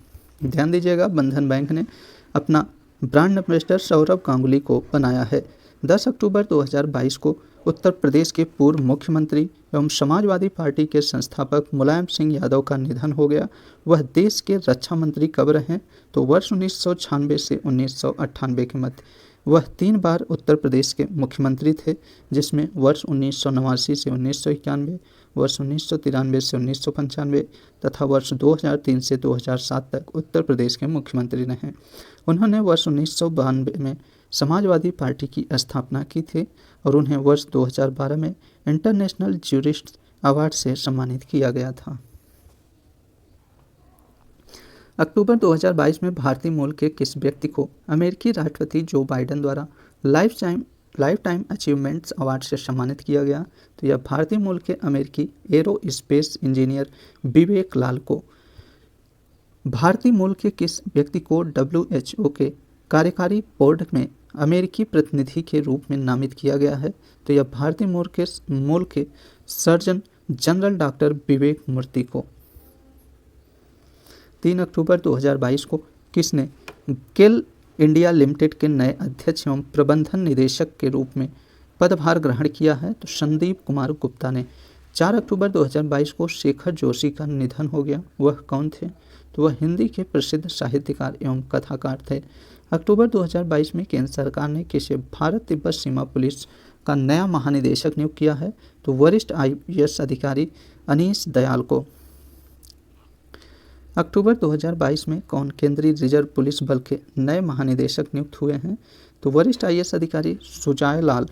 ध्यान दीजिएगा, बंधन बैंक ने अपना ब्रांड एम्बेसडर सौरव गांगुली को बनाया है। 10 अक्टूबर 2022 को उत्तर प्रदेश के पूर्व मुख्यमंत्री एवं समाजवादी पार्टी के संस्थापक मुलायम सिंह यादव का निधन हो गया। वह देश के रक्षा मंत्री कब रहे? तो वर्ष 1996 से 1998 के मध्य। वह 3 बार उत्तर प्रदेश के मुख्यमंत्री थे, जिसमें वर्ष 1989 से 1991, वर्ष 1993 से 1995 तथा वर्ष 2003 से 2007 तक उत्तर प्रदेश के मुख्यमंत्री रहे। उन्होंने वर्ष 1992 में समाजवादी पार्टी की स्थापना की थी और उन्हें वर्ष 2012 में इंटरनेशनल ज्यूरिस्ट अवार्ड से सम्मानित किया गया था। अक्टूबर 2022 में भारतीय मूल के किस व्यक्ति को अमेरिकी राष्ट्रपति जो बाइडेन द्वारा लाइफ टाइम अचीवमेंट्स अवार्ड से सम्मानित किया गया? तो यह भारतीय मूल के अमेरिकी एरो स्पेस इंजीनियर विवेक लाल को। भारतीय मूल के किस व्यक्ति को WHO के कार्यकारी बोर्ड में अमेरिकी प्रतिनिधि के रूप में नामित किया गया है? तो यह भारतीय मूल के सर्जन जनरल डॉक्टर विवेक मूर्ति को। 3 अक्टूबर 2022 को किसने गेल इंडिया लिमिटेड के नए अध्यक्ष एवं प्रबंधन निदेशक के रूप में पदभार ग्रहण किया है? तो संदीप कुमार गुप्ता ने। 4 अक्टूबर 2022 को शेखर जोशी का निधन हो गया। वह कौन थे? तो वह हिंदी के प्रसिद्ध साहित्यकार एवं कथाकार थे। अक्टूबर 2022 में केंद्र सरकार ने किसे भारत तिब्बत सीमा पुलिस का नया महानिदेशक नियुक्त किया है? तो वरिष्ठ IPS अधिकारी अनीश दयाल को। अक्टूबर 2022 में कौन केंद्रीय रिजर्व पुलिस बल के नए महानिदेशक नियुक्त हुए हैं? तो वरिष्ठ IAS अधिकारी सुजाय लाल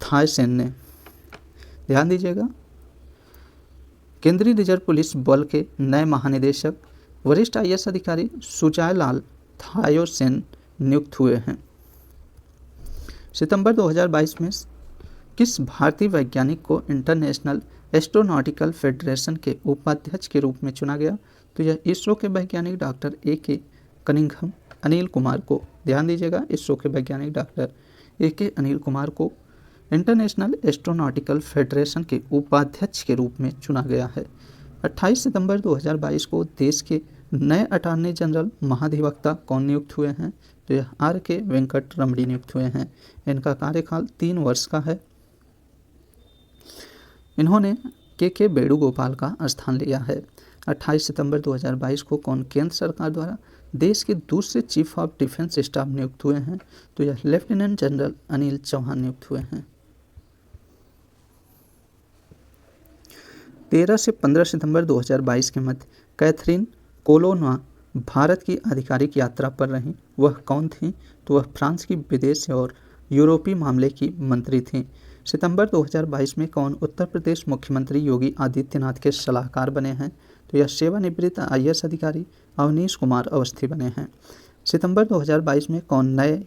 थायसेन ने। ध्यान दीजिएगा, केंद्रीय रिजर्व पुलिस बल के नए महानिदेशक वरिष्ठ IAS अधिकारी सुजाय लाल थायोसेन नियुक्त हुए हैं। सितंबर 2022 में किस भारतीय वैज्ञानिक को इंटरनेशनल एस्ट्रोनॉटिकल फेडरेशन के उपाध्यक्ष के रूप में चुना गया? तो यह इसरो के वैज्ञानिक doctor AK Cunningham Anil Kumar को। ध्यान दीजिएगा, इसरो के वैज्ञानिक डॉक्टर AK अनिल कुमार को इंटरनेशनल एस्ट्रोनॉटिकल फेडरेशन के उपाध्यक्ष के रूप में चुना गया है। 28 सितंबर 2022 को देश के नए अटॉर्नी जनरल महाधिवक्ता कौन नियुक्त हुए हैं? तो यह RK वेंकट रमणी नियुक्त हुए हैं। इनका कार्यकाल 3 वर्ष का है। इन्होंने KK वेणुगोपाल का स्थान लिया है। 28 सितंबर 2022 को कौन केंद्र सरकार द्वारा देश के दूसरे चीफ ऑफ डिफेंस स्टाफ नियुक्त हुए हैं? तो यह लेफ्टिनेंट जनरल अनिल चौहान नियुक्त हुए हैं। 13 से 15 सितंबर 2022 के मध्य कैथरीन कोलोना भारत की आधिकारिक यात्रा पर रहीं। वह कौन थीं? तो वह फ्रांस की विदेश और यूरोपीय मामले की मंत्री थीं। सितंबर 2022 में कौन उत्तर प्रदेश मुख्यमंत्री योगी आदित्यनाथ के सलाहकार बने हैं? तो यह सेवानिवृत्त IAS अधिकारी अवनीश कुमार अवस्थी बने हैं। सितंबर 2022 में कौन नए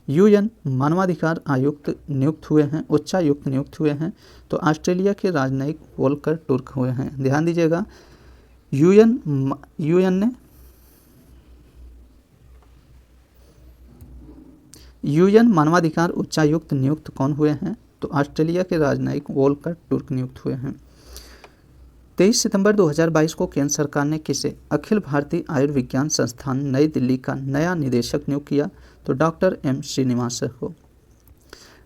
UN मानवाधिकार आयुक्त नियुक्त हुए हैं, उच्चायुक्त नियुक्त हुए हैं? तो ऑस्ट्रेलिया के राजनयिक वोल्कर टुर्क हुए हैं। ध्यान दीजिएगा, UN मानवाधिकार उच्चायुक्त नियुक्त कौन हुए हैं? तो ऑस्ट्रेलिया के राजनयिक वोल्कर टुर्क नियुक्त हुए हैं। 23 सितंबर 2022 को केंद्र सरकार ने किसे अखिल भारतीय आयुर्विज्ञान संस्थान नई दिल्ली का नया निदेशक नियुक्त किया? तो डॉक्टर M श्रीनिवासन को।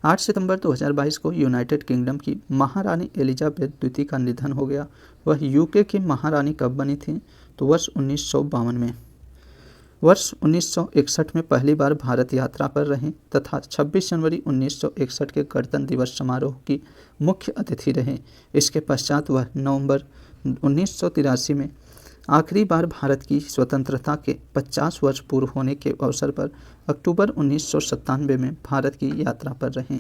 8 सितंबर 2022 को यूनाइटेड किंगडम की महारानी एलिजाबेथ द्वितीय का निधन हो गया। वह UK की महारानी कब बनी थी? तो वर्ष 1952 में। वर्ष 1961 में पहली बार भारत यात्रा पर रहीं तथा 26 जनवरी 1961 के गणतंत्र दिवस समारोह की मुख्य अतिथि रहीं। इसके पश्चात वह नवंबर 1983 में आखिरी बार भारत की स्वतंत्रता के 50 वर्ष पूर्व होने के अवसर पर अक्टूबर 1997 में भारत की यात्रा पर रहीं।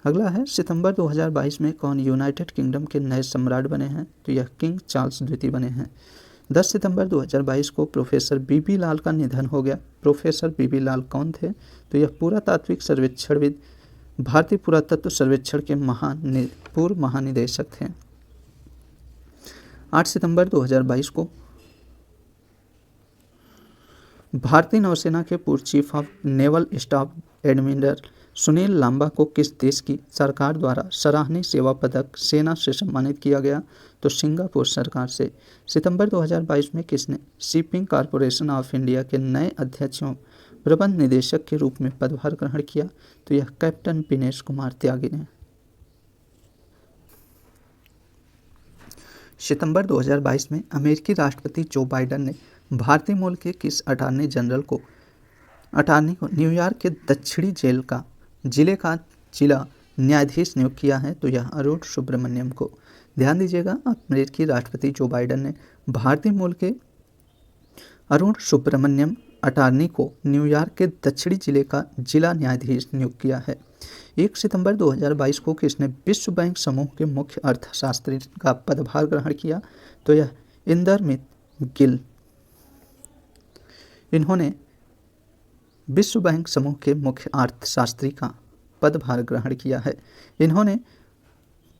अगला है, सितंबर 2022 में कौन यूनाइटेड किंगडम के नए सम्राट बने हैं? तो यह किंग चार्ल्स द्वितीय बने हैं। 10 सितंबर 2022 को प्रोफेसर BB लाल का निधन हो गया। प्रोफेसर BB लाल कौन थे? तो यह पुरातात्विक सर्वेक्षणविद, भारतीय पुरातत्व सर्वेक्षण के पूर्व महानिदेशक थे। 8 सितंबर 2022 को भारतीय नौसेना के पूर्व chief of naval staff admiral Sunil Lanba को किस देश की सरकार द्वारा सराहनीय सेवा पदक सेना से सम्मानित किया गया? तो सिंगापुर सरकार से। सितंबर 2022 में किसने शिपिंग कॉरपोरेशन ऑफ इंडिया के नए अध्यक्ष एवं प्रबंध निदेशक के रूप में पदभार ग्रहण किया? तो यह कैप्टन दिनेश कुमार त्यागी ने। सितंबर 2022 में अमेरिकी राष्ट्रपति जो बाइडेन ने भारतीय मूल के किस अटॉर्नी को न्यूयॉर्क के दक्षिणी जिले का जिला न्यायाधीश नियुक्त किया है? तो यह अरुण सुब्रमण्यम को। ध्यान दीजिएगा, अमेरिकी राष्ट्रपति जो बाइडेन ने भारतीय मूल के अरुण सुब्रमण्यम अटॉर्नी को न्यूयॉर्क के दक्षिणी जिले का जिला न्यायाधीश नियुक्त किया है। 1 सितंबर 2022 को किसने विश्व बैंक समूह के मुख्य अर्थशास्त्री का पदभार ग्रहण किया? तो यह इंदरमित गिल। इन्होंने विश्व बैंक समूह के मुख्य अर्थशास्त्री का पदभार ग्रहण किया है। इन्होंने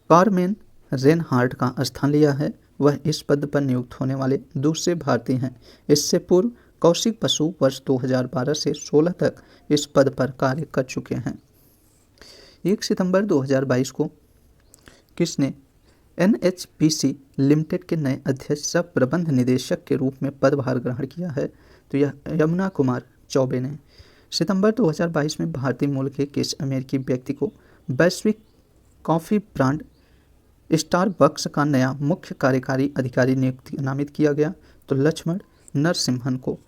कार्मेन रेनहार्ट का स्थान लिया है। वह इस पद पर नियुक्त होने वाले दूसरे भारतीय हैं। इससे पूर्व कौशिक बसु वर्ष 2012 से 16 तक इस पद पर कार्य कर चुके हैं। 1 सितंबर 2022 को किसने NHPC लिमिटेड के नए अध्यक्ष सह प्रबंध निदेशक के रूप में पदभार ग्रहण किया है, तो यह यमुना कुमार चौबे ने। सितंबर 2022 में भारतीय मूल के किस अमेरिकी व्यक्ति को वैश्विक कॉफ़ी ब्रांड स्टारबक्स का नया मुख्य कार्यकारी अधिकारी नामित किया गया, तो लक्ष्मण नरसिम्हन को।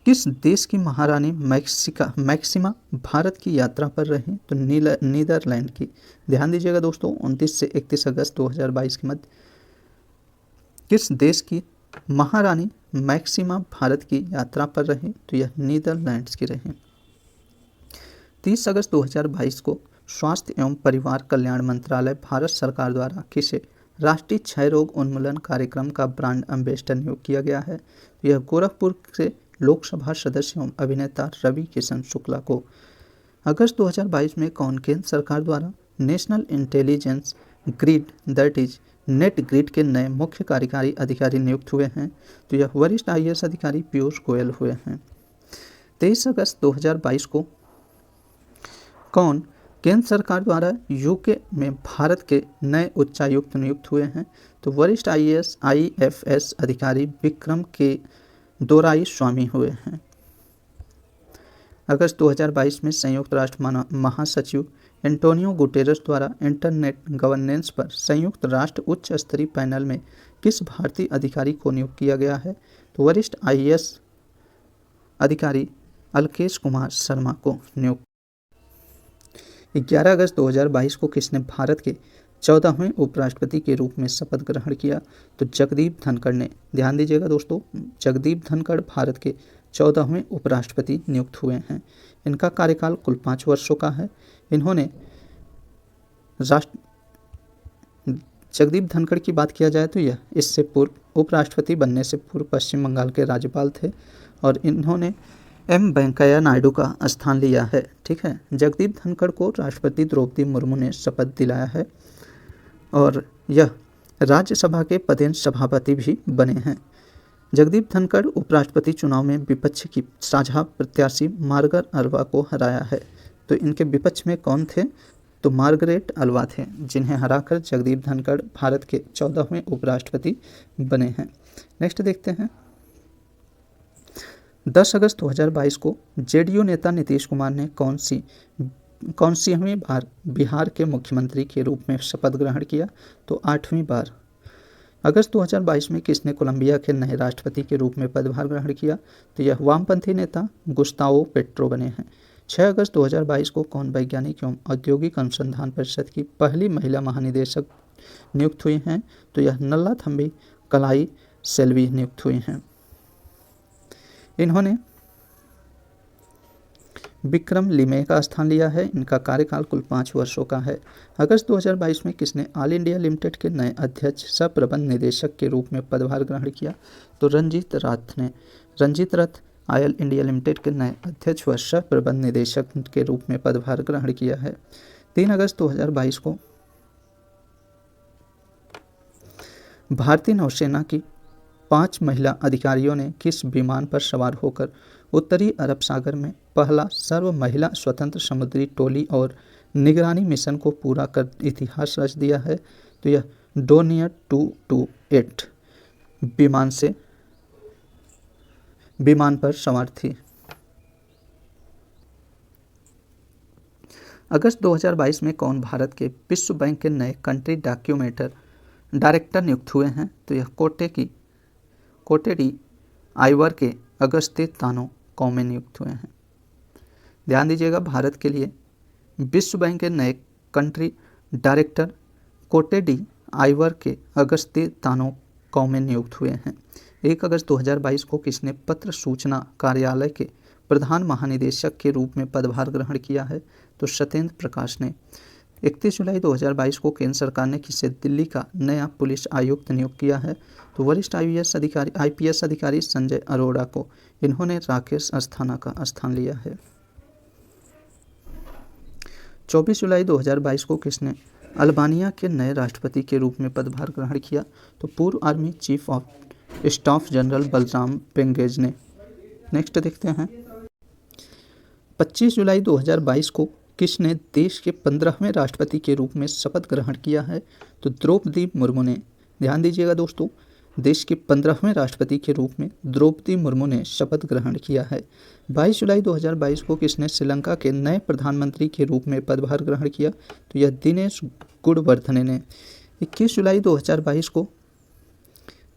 किस देश की महारानी मैक्सिमा भारत की यात्रा पर रहीं, तो नीदरलैंड की। ध्यान दीजिएगा दोस्तों, 29 से 31 अगस्त 2022 के मध्य किस देश की महारानी मैक्सिमा भारत की यात्रा पर रहीं, तो यह नीदरलैंड्स की रहीं। 30 अगस्त 2022 को स्वास्थ्य एवं परिवार कल्याण मंत्रालय भारत सरकार द्वारा किसे राष्ट्रीय क्षय रोग उन्मूलन कार्यक्रम का ब्रांड एम्बेसडर नियुक्त किया गया है, तो यह गोरखपुर से लोकसभा सदस्य एवं अभिनेता रवि किशन शुक्ला को। अगस्त 2022 में कौन केंद्र सरकार द्वारा national intelligence grid that is net grid के नए मुख्य कार्यकारी अधिकारी नियुक्त हुए हैं, तो यह वरिष्ठ IAS अधिकारी पीयूष गोयल हुए हैं। 23 अगस्त 2022 को कौन केंद्र सरकार द्वारा UK में भारत के नए उच्चायुक्त नियुक्त हुए हैं, तो वरिष्ठ IFS अधिकारी विक्रम के दोराई स्वामी हुए हैं। अगस्त 2022 में संयुक्त राष्ट्र महासचिव एंटोनियो गुटेरेस द्वारा इंटरनेट गवर्नेंस पर संयुक्त राष्ट्र उच्च स्तरीय पैनल में किस भारतीय अधिकारी को नियुक्त किया गया है, तो वरिष्ठ IAS अधिकारी अलकेश कुमार शर्मा को नियुक्त। 11 अगस्त 2022 को किसने भारत के 14वें उपराष्ट्रपति के रूप में शपथ ग्रहण किया, तो जगदीप धनखड़ ने। ध्यान दीजिएगा दोस्तों, जगदीप धनखड़ भारत के 14वें उपराष्ट्रपति नियुक्त हुए हैं। इनका कार्यकाल कुल 5 वर्षों का है। इन्होंने जगदीप धनखड़ की बात किया जाए तो यह इससे पूर्व उपराष्ट्रपति बनने से पूर्व पश्चिम बंगाल के राज्यपाल थे और इन्होंने M वेंकैया नायडू का स्थान लिया है। ठीक है, जगदीप धनखड़ को राष्ट्रपति द्रौपदी मुर्मू ने शपथ दिलाया है और यह राज्यसभा के पदेन सभापति भी बने हैं। जगदीप धनखड़ उपराष्ट्रपति चुनाव में विपक्ष की साझा प्रत्याशी मार्गर अल्वा को हराया है। तो इनके विपक्ष में कौन थे, तो मार्गरेट अल्वा थे, जिन्हें हराकर जगदीप धनखड़ भारत के 14वें उपराष्ट्रपति बने हैं। नेक्स्ट देखते हैं। 10 अगस्त 2022 को JDU नेता नीतीश कुमार ने कौन सी बार बिहार के मुख्यमंत्री के रूप में शपथ ग्रहण किया, तो 8वीं बार। अगस्त 2022 में किसने कोलंबिया के नए राष्ट्रपति के रूप में पदभार ग्रहण किया, तो यह वामपंथी नेता गुस्तावो पेट्रो बने हैं। 6 अगस्त 2022 को कौन वैज्ञानिक एवं औद्योगिक अनुसंधान परिषद की पहली महिला महानिदेशक नियुक्त हुई हैं, तो यह नल्लाथम्बी कलाई सेल्वी नियुक्त हुई हैं। इन्होंने विक्रम लिमे का स्थान लिया है। इनका कार्यकाल कुल 5 वर्षों का है। अगस्त 2022 में किसने ऑल इंडिया लिमिटेड के नए अध्यक्ष सह प्रबंध निदेशक के रूप में पदभार ग्रहण किया, तो रंजीत रथ ने। रंजीत रथ ऑल इंडिया लिमिटेड के नए अध्यक्ष व सह प्रबंध निदेशक के रूप में पदभार ग्रहण किया है। 3 अगस्त 2022 को भारतीय नौसेना की 5 महिला अधिकारियों ने किस विमान पर सवार होकर उत्तरी अरब सागर में पहला सर्व महिला स्वतंत्र समुद्री टोली और निगरानी मिशन को पूरा कर इतिहास रच दिया है, तो यह डोनियर 228 विमान पर सवार थी। अगस्त 2022 में कौन भारत के विश्व बैंक के नए कंट्री डायरेक्टर नियुक्त हुए हैं, तो यह कोटे डी आइवर के अगस्त्य तानो कौमे नियुक्त हुए हैं। ध्यान दीजिएगा, भारत के लिए विश्व बैंक के नए कंट्री डायरेक्टर कोटे डी आइवर के अगस्त्य तानो कौमे नियुक्त हुए हैं। 1 अगस्त 2022 को किसने पत्र सूचना कार्यालय के प्रधान महानिदेशक के रूप में पदभार ग्रहण किया है, तो सत्येंद्र प्रकाश ने। 31 जुलाई 2022 को केंद्र सरकार ने किसे दिल्ली का नया पुलिस आयुक्त नियुक्त किया है, तो वरिष्ठ IPS अधिकारी संजय अरोड़ा को। इन्होंने राकेश अस्थाना का स्थान लिया है। 24 जुलाई 2022 को किसने अल्बानिया के नए राष्ट्रपति के रूप में पदभार ग्रहण किया, तो पूर्व army chief of staff general Balram पेंगेज ने। नेक्स्ट देखते हैं। 25 जुलाई 2022 को किसने देश के 15वें राष्ट्रपति के रूप में शपथ ग्रहण किया है? तो द्रौपदी मुर्मू ने। ध्यान दीजिएगा दोस्तों, देश के 15वें राष्ट्रपति के रूप में द्रौपदी मुर्मू ने शपथ ग्रहण किया है। 22 जुलाई 2022 को किसने श्रीलंका के नए प्रधानमंत्री के रूप में पदभार ग्रहण किया? तो यह दिनेश गुणवर्धने ने। 21 जुलाई 2022 को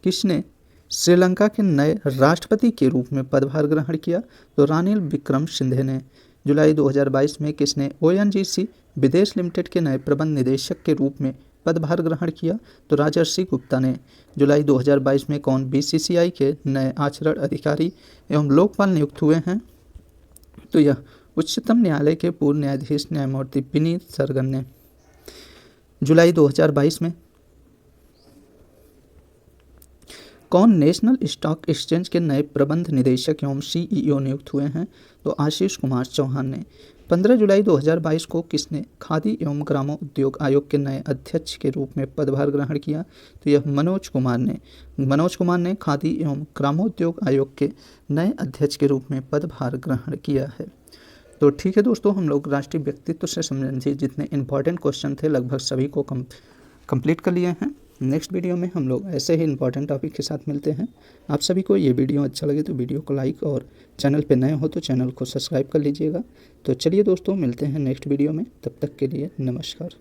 किसने श्रीलंका के नए राष्ट्रपति के रूप में पदभार ग्रहण किया? तो रानिल विक्रमसिंघे ने। जुलाई 2022 में किसने ONGC विदेश लिमिटेड के नए प्रबंध निदेशक के रूप में पदभार ग्रहण किया? तो राजर्षि गुप्ता ने। जुलाई 2022 में कौन BCCI के नए आचरण अधिकारी एवं लोकपाल नियुक्त हुए हैं? तो यह उच्चतम न्यायालय के पूर्व न्यायाधीश न्यायमूर्ति विनीत सरगन ने। जुलाई 2022 में कौन नेशनल स्टॉक एक्सचेंज के नए प्रबंध निदेशक एवं CEO नियुक्त हुए हैं? तो आशीष कुमार चौहान ने। 15 जुलाई 2022 को किसने खादी एवं ग्रामोद्योग आयोग के नए अध्यक्ष के रूप में पदभार ग्रहण किया? तो यह मनोज कुमार ने। मनोज कुमार ने खादी एवं ग्रामोद्योग आयोग के नए अध्यक्ष के रूप में पदभार ग्रहण किया है। तो ठीक है दोस्तों, हम लोग राष्ट्रीय व्यक्तित्व से संबंधित जितने इंपॉर्टेंट क्वेश्चन थे लगभग सभी को कंप्लीट कर लिए हैं। नेक्स्ट वीडियो में हम लोग ऐसे ही इंपॉर्टेंट टॉपिक के साथ मिलते हैं। आप सभी को ये वीडियो अच्छा लगे तो वीडियो को लाइक और चैनल पे नए हो तो चैनल को सब्सक्राइब कर लीजिएगा। तो चलिए दोस्तों, मिलते हैं नेक्स्ट वीडियो में। तब तक के लिए नमस्कार।